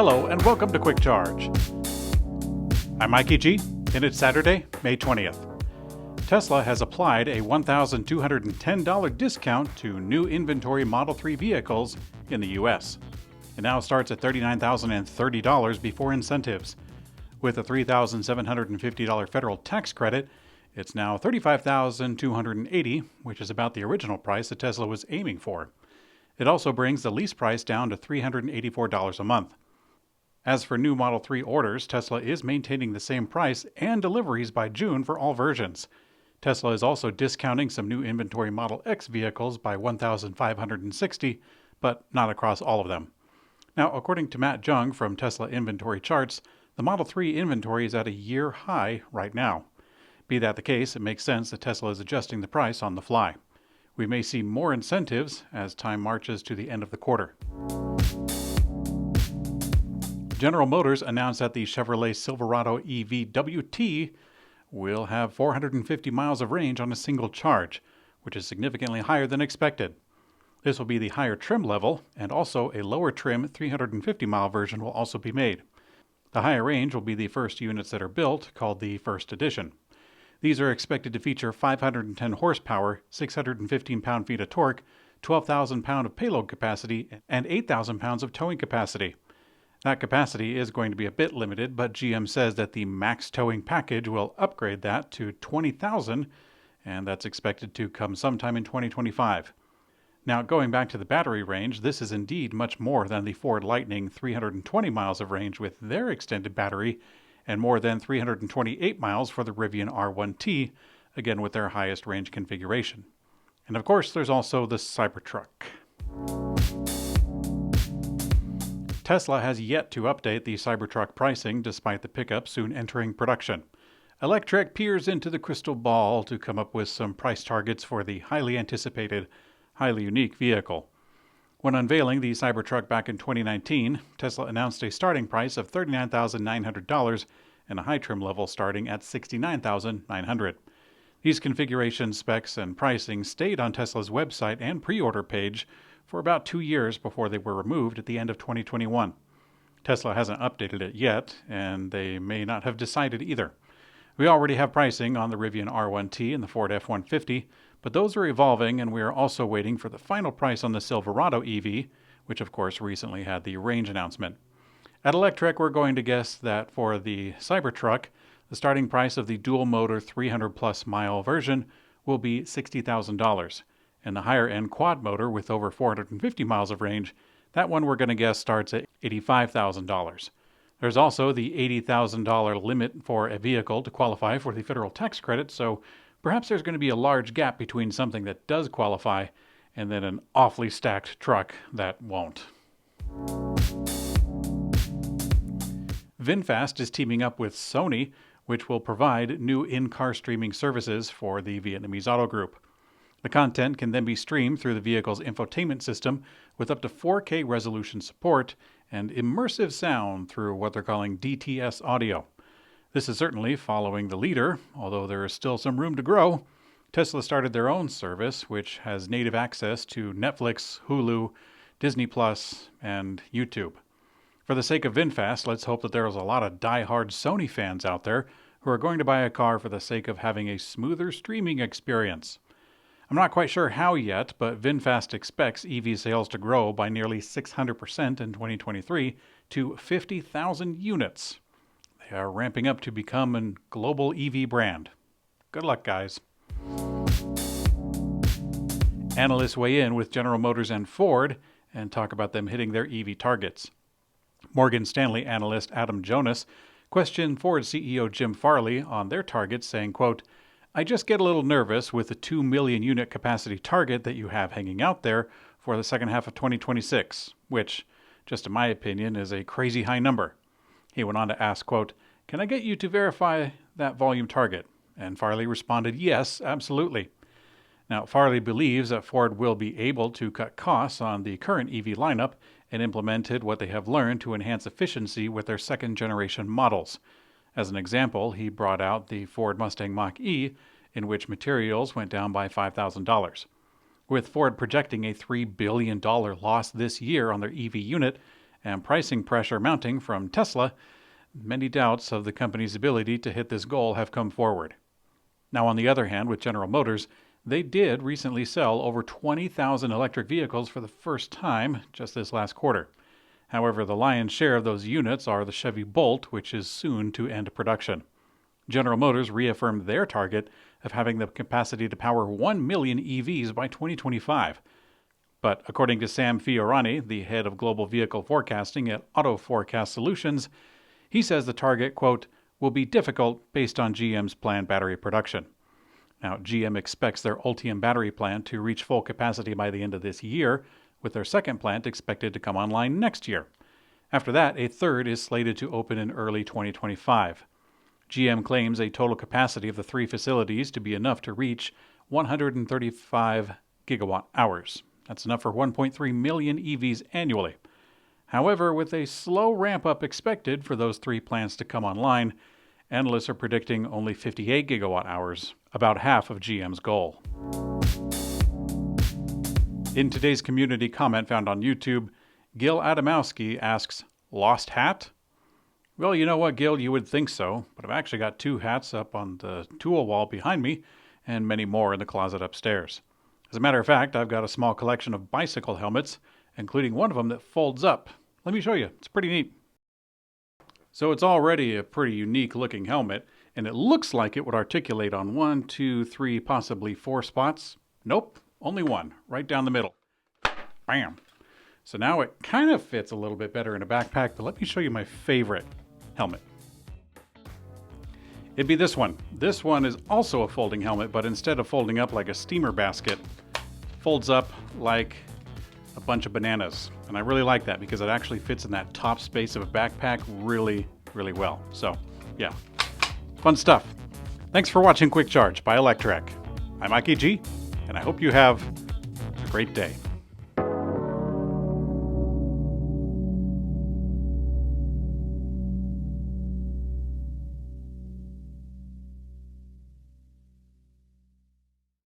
Hello and welcome to Quick Charge. I'm Mikey G, and it's Saturday, May 20th. Tesla has applied a $1,210 discount to new inventory Model 3 vehicles in the US. It now starts at $39,030 before incentives. With a $3,750 federal tax credit, it's now $35,280, which is about the original price that Tesla was aiming for. It also brings the lease price down to $384 a month. As for new Model 3 orders, Tesla is maintaining the same price and deliveries by June for all versions. Tesla is also discounting some new inventory Model X vehicles by $1,560, but not across all of them. Now, according to Matt Jung from Tesla Inventory Charts, the Model 3 inventory is at a year high right now. Be that the case, it makes sense that Tesla is adjusting the price on the fly. We may see more incentives as time marches to the end of the quarter. General Motors announced that the Chevrolet Silverado EV WT will have 450 miles of range on a single charge, which is significantly higher than expected. This will be the higher trim level, and also a lower trim 350-mile version will also be made. The higher range will be the first units that are built, called the First Edition. These are expected to feature 510 horsepower, 615 pound-feet of torque, 12,000 pound of payload capacity, and 8,000 pounds of towing capacity. That capacity is going to be a bit limited, but GM says that the max towing package will upgrade that to 20,000, and that's expected to come sometime in 2025. Now, going back to the battery range, this is indeed much more than the Ford Lightning 320 miles of range with their extended battery, and more than 328 miles for the Rivian R1T, again with their highest range configuration. And of course, there's also the Cybertruck. Tesla has yet to update the Cybertruck pricing despite the pickup soon entering production. Electrek peers into the crystal ball to come up with some price targets for the highly anticipated, highly unique vehicle. When unveiling the Cybertruck back in 2019, Tesla announced a starting price of $39,900 and a high trim level starting at $69,900. These configuration specs and pricing stayed on Tesla's website and pre-order page for about 2 years before they were removed at the end of 2021. Tesla hasn't updated it yet, and they may not have decided either. We already have pricing on the Rivian R1T and the Ford F-150, but those are evolving, and we are also waiting for the final price on the Silverado EV, which of course recently had the range announcement. At Electrek, we're going to guess that for the Cybertruck, the starting price of the dual-motor 300-plus mile version will be $60,000. And the higher-end quad motor with over 450 miles of range, that one we're going to guess starts at $85,000. There's also the $80,000 limit for a vehicle to qualify for the federal tax credit, so perhaps there's going to be a large gap between something that does qualify and then an awfully stacked truck that won't. Vinfast is teaming up with Sony, which will provide new in-car streaming services for the Vietnamese auto group. The content can then be streamed through the vehicle's infotainment system with up to 4K resolution support and immersive sound through what they're calling DTS audio. This is certainly following the leader, although there is still some room to grow. Tesla started their own service, which has native access to Netflix, Hulu, Disney+, and YouTube. For the sake of Vinfast, let's hope that there is a lot of die-hard Sony fans out there who are going to buy a car for the sake of having a smoother streaming experience. I'm not quite sure how yet, but VinFast expects EV sales to grow by nearly 600% in 2023 to 50,000 units. They are ramping up to become a global EV brand. Good luck, guys. Analysts weigh in with General Motors and Ford and talk about them hitting their EV targets. Morgan Stanley analyst Adam Jonas questioned Ford CEO Jim Farley on their targets, saying, quote, "I just get a little nervous with the 2 million unit capacity target that you have hanging out there for the second half of 2026, which, just in my opinion, is a crazy high number." He went on to ask, quote, "Can I get you to verify that volume target?" And Farley responded, "Yes, absolutely." Now, Farley believes that Ford will be able to cut costs on the current EV lineup and implemented what they have learned to enhance efficiency with their second-generation models. As an example, he brought out the Ford Mustang Mach-E, in which materials went down by $5,000. With Ford projecting a $3 billion loss this year on their EV unit, and pricing pressure mounting from Tesla, many doubts of the company's ability to hit this goal have come forward. Now, on the other hand, with General Motors, they did recently sell over 20,000 electric vehicles for the first time just this last quarter. However, the lion's share of those units are the Chevy Bolt, which is soon to end production. General Motors reaffirmed their target of having the capacity to power 1 million EVs by 2025. But according to Sam Fiorani, the head of global vehicle forecasting at Auto Forecast Solutions, he says the target, quote, will be difficult based on GM's planned battery production. Now, GM expects their Ultium battery plant to reach full capacity by the end of this year, with their second plant expected to come online next year. After that, a third is slated to open in early 2025. GM claims a total capacity of the three facilities to be enough to reach 135 gigawatt hours. That's enough for 1.3 million EVs annually. However, with a slow ramp-up expected for those three plants to come online, analysts are predicting only 58 gigawatt hours, about half of GM's goal. In today's community comment found on YouTube, Gil Adamowski asks, lost hat? Well, you know what, Gil, you would think so, but I've actually got two hats up on the tool wall behind me and many more in the closet upstairs. As a matter of fact, I've got a small collection of bicycle helmets, including one of them that folds up. Let me show you. It's pretty neat. So it's already a pretty unique looking helmet, and it looks like it would articulate on 1, 2, 3, possibly 4 spots. Nope, only one, right down the middle. Bam! So now it kind of fits a little bit better in a backpack, but let me show you my favorite helmet. It'd be this one. This one is also a folding helmet, but instead of folding up like a steamer basket, folds up like a bunch of bananas. And I really like that because it actually fits in that top space of a backpack really, really well. So, yeah, fun stuff. Thanks for watching Quick Charge by Electrek. I'm Mikey G, and I hope you have a great day.